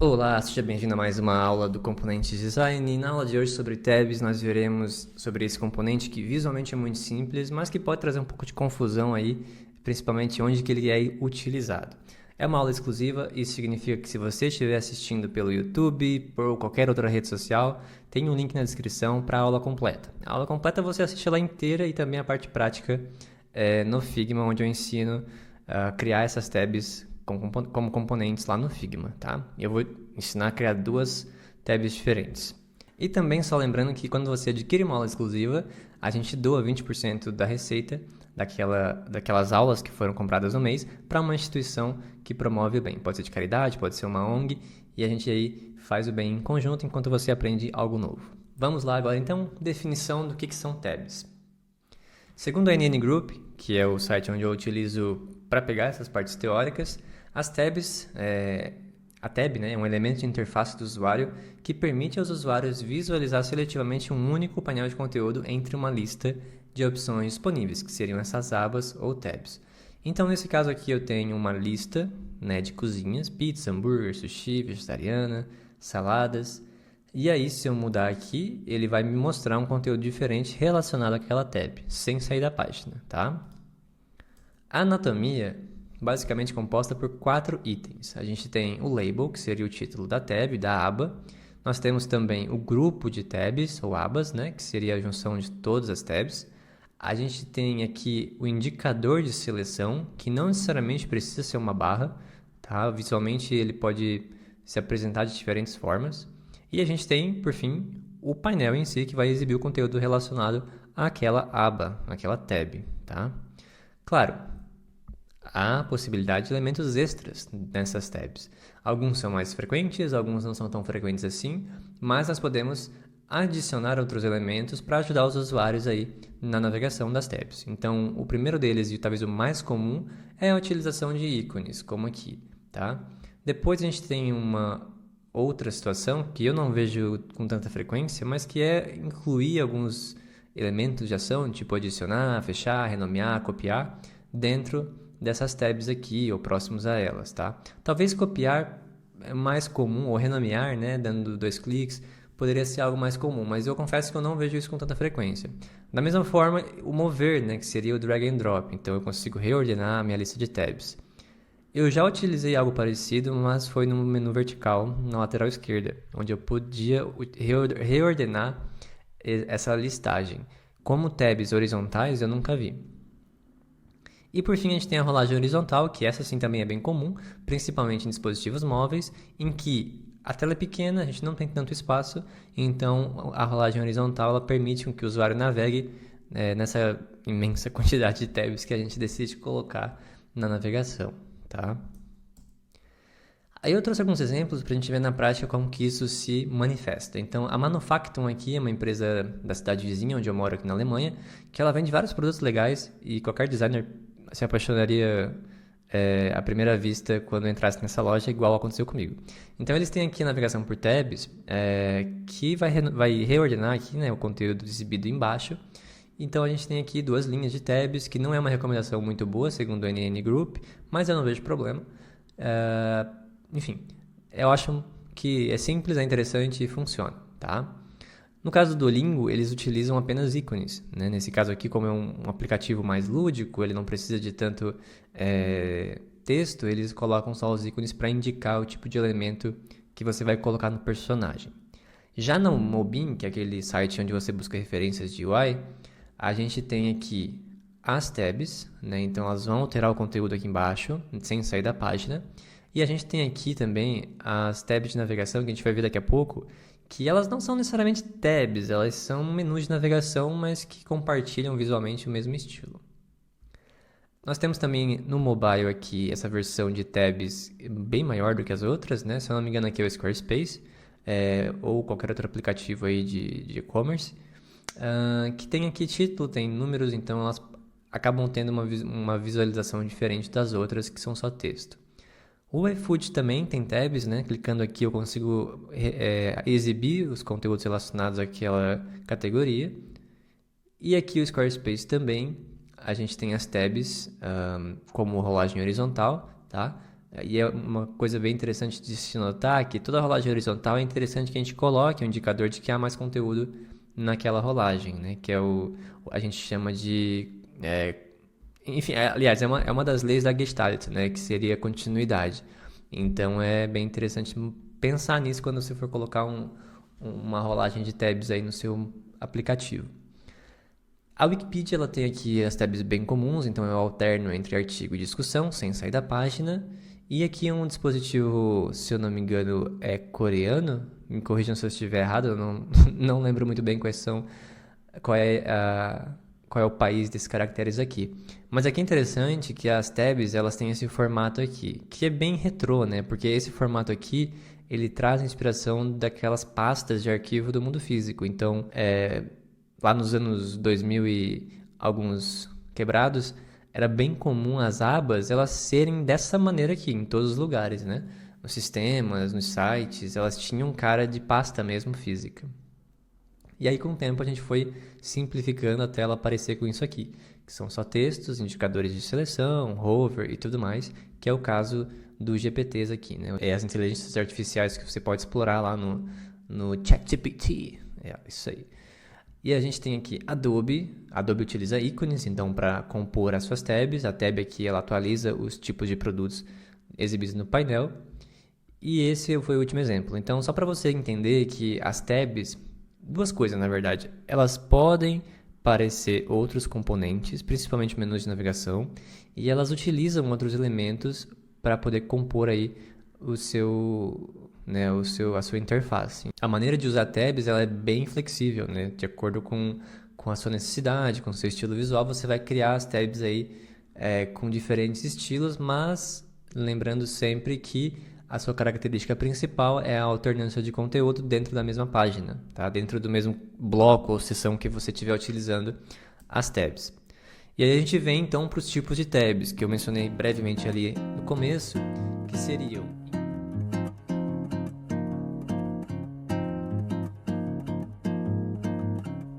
Olá, seja bem-vindo a mais uma aula do Componentes Design. E na aula de hoje sobre tabs, nós veremos sobre esse componente que visualmente é muito simples, mas que pode trazer um pouco de confusão aí, principalmente onde que ele é utilizado. É uma aula exclusiva, isso significa que se você estiver assistindo pelo YouTube, por qualquer outra rede social, tem um link na descrição para a aula completa. A aula completa você assiste ela inteira e também a parte prática no Figma, onde eu ensino a criar essas tabs como componentes lá no Figma, tá? Eu vou ensinar a criar duas tabs diferentes. E também só lembrando que quando você adquire uma aula exclusiva, a gente doa 20% da receita daquelas aulas que foram compradas no mês para uma instituição que promove o bem. Pode ser de caridade, pode ser uma ONG, e a gente aí faz o bem em conjunto enquanto você aprende algo novo. Vamos lá agora então, definição do que são tabs. Segundo a NN Group, que é o site onde eu utilizo para pegar essas partes teóricas, as tabs, a tab, né, é um elemento de interface do usuário que permite aos usuários visualizar seletivamente um único painel de conteúdo entre uma lista de opções disponíveis, que seriam essas abas ou tabs. Então, nesse caso aqui, eu tenho uma lista, né, de cozinhas, pizza, hambúrguer, sushi, vegetariana, saladas. E aí, se eu mudar aqui, ele vai me mostrar um conteúdo diferente relacionado àquela tab, sem sair da página, tá? A anatomia, basicamente composta por 4 itens. A gente tem o label, que seria o título da tab, da aba. Nós temos também o grupo de tabs, ou abas, né, que seria a junção de todas as tabs. A gente tem aqui o indicador de seleção, que não necessariamente precisa ser uma barra, tá? Visualmente ele pode se apresentar de diferentes formas. E a gente tem, por fim, o painel em si, que vai exibir o conteúdo relacionado àquela aba, àquela tab, tá? Claro, há possibilidade de elementos extras nessas tabs. Alguns são mais frequentes, alguns não são tão frequentes assim, mas nós podemos adicionar outros elementos para ajudar os usuários aí na navegação das tabs. Então, o primeiro deles, e talvez o mais comum, é a utilização de ícones, como aqui, tá? Depois a gente tem uma outra situação que eu não vejo com tanta frequência, mas que é incluir alguns elementos de ação, tipo adicionar, fechar, renomear, copiar, dentro dessas tabs aqui ou próximos a elas, tá? Talvez copiar é mais comum, ou renomear, né, dando 2 cliques, poderia ser algo mais comum, mas eu confesso que eu não vejo isso com tanta frequência. Da mesma forma, o mover, né, que seria o drag and drop, então eu consigo reordenar a minha lista de tabs. Eu já utilizei algo parecido, mas foi no menu vertical, na lateral esquerda, onde eu podia reordenar essa listagem. Como tabs horizontais, eu nunca vi. E por fim, a gente tem a rolagem horizontal, que essa sim também é bem comum, principalmente em dispositivos móveis, em que a tela é pequena, a gente não tem tanto espaço, então a rolagem horizontal ela permite que o usuário navegue nessa imensa quantidade de tabs que a gente decide colocar na navegação, tá? Aí eu trouxe alguns exemplos para a gente ver na prática como que isso se manifesta. Então, a Manufactum aqui é uma empresa da cidade vizinha, onde eu moro aqui na Alemanha, que ela vende vários produtos legais e qualquer designer se apaixonaria à primeira vista quando entrasse nessa loja, igual aconteceu comigo. Então, eles têm aqui a navegação por tabs, que vai reordenar aqui, né, o conteúdo exibido embaixo. Então, a gente tem aqui 2 linhas de tabs, que não é uma recomendação muito boa, segundo o NN Group, mas eu não vejo problema. Enfim, eu acho que é simples, é interessante e funciona, tá? No caso do Duolingo, eles utilizam apenas ícones, né? Nesse caso aqui, como é um aplicativo mais lúdico, ele não precisa de tanto texto, eles colocam só os ícones para indicar o tipo de elemento que você vai colocar no personagem. Já no Mobin, que é aquele site onde você busca referências de UI, a gente tem aqui as tabs, né? Então elas vão alterar o conteúdo aqui embaixo, sem sair da página. E a gente tem aqui também as tabs de navegação, que a gente vai ver daqui a pouco, que elas não são necessariamente tabs, elas são menus de navegação, mas que compartilham visualmente o mesmo estilo. Nós temos também no mobile aqui essa versão de tabs bem maior do que as outras, né? Se eu não me engano aqui é o Squarespace, ou qualquer outro aplicativo aí de e-commerce, que tem aqui título, tem números, então elas acabam tendo uma visualização diferente das outras que são só texto. O iFood também tem tabs, né? Clicando aqui eu consigo exibir os conteúdos relacionados àquela categoria. E aqui o Squarespace também, a gente tem as tabs como rolagem horizontal, tá? E é uma coisa bem interessante de se notar que toda rolagem horizontal é interessante que a gente coloque um indicador de que há mais conteúdo naquela rolagem, né? Que é a gente chama de... enfim, aliás, é uma das leis da Gestalt, né? Que seria a continuidade. Então é bem interessante pensar nisso quando você for colocar uma rolagem de tabs aí no seu aplicativo. A Wikipedia ela tem aqui as tabs bem comuns, então eu alterno entre artigo e discussão, sem sair da página. E aqui é um dispositivo, se eu não me engano, é coreano. Me corrijam se eu estiver errado, eu não lembro muito bem qual é o país desses caracteres aqui. Mas aqui é interessante que as tabs elas têm esse formato aqui, que é bem retrô, né? Porque esse formato aqui ele traz a inspiração daquelas pastas de arquivo do mundo físico. Então, lá nos anos 2000 e alguns quebrados, era bem comum as abas elas serem dessa maneira aqui, em todos os lugares, né? Nos sistemas, nos sites, elas tinham cara de pasta mesmo física. E aí, com o tempo, a gente foi simplificando até ela aparecer com isso aqui, que são só textos, indicadores de seleção, hover e tudo mais, que é o caso dos GPTs aqui, né? É as inteligências artificiais que você pode explorar lá no ChatGPT. É isso aí. E a gente tem aqui Adobe. Adobe utiliza ícones, então, para compor as suas tabs. A tab aqui, ela atualiza os tipos de produtos exibidos no painel. E esse foi o último exemplo. Então, só para você entender que as tabs, duas coisas, na verdade. Elas podem parecer outros componentes, principalmente menus de navegação, e elas utilizam outros elementos para poder compor aí a sua interface. A maneira de usar tabs ela é bem flexível, né? De acordo com a sua necessidade, com o seu estilo visual, você vai criar as tabs aí com diferentes estilos, mas lembrando sempre que a sua característica principal é a alternância de conteúdo dentro da mesma página, tá? Dentro do mesmo bloco ou seção que você estiver utilizando as tabs. E aí a gente vem então para os tipos de tabs, que eu mencionei brevemente ali no começo, que seriam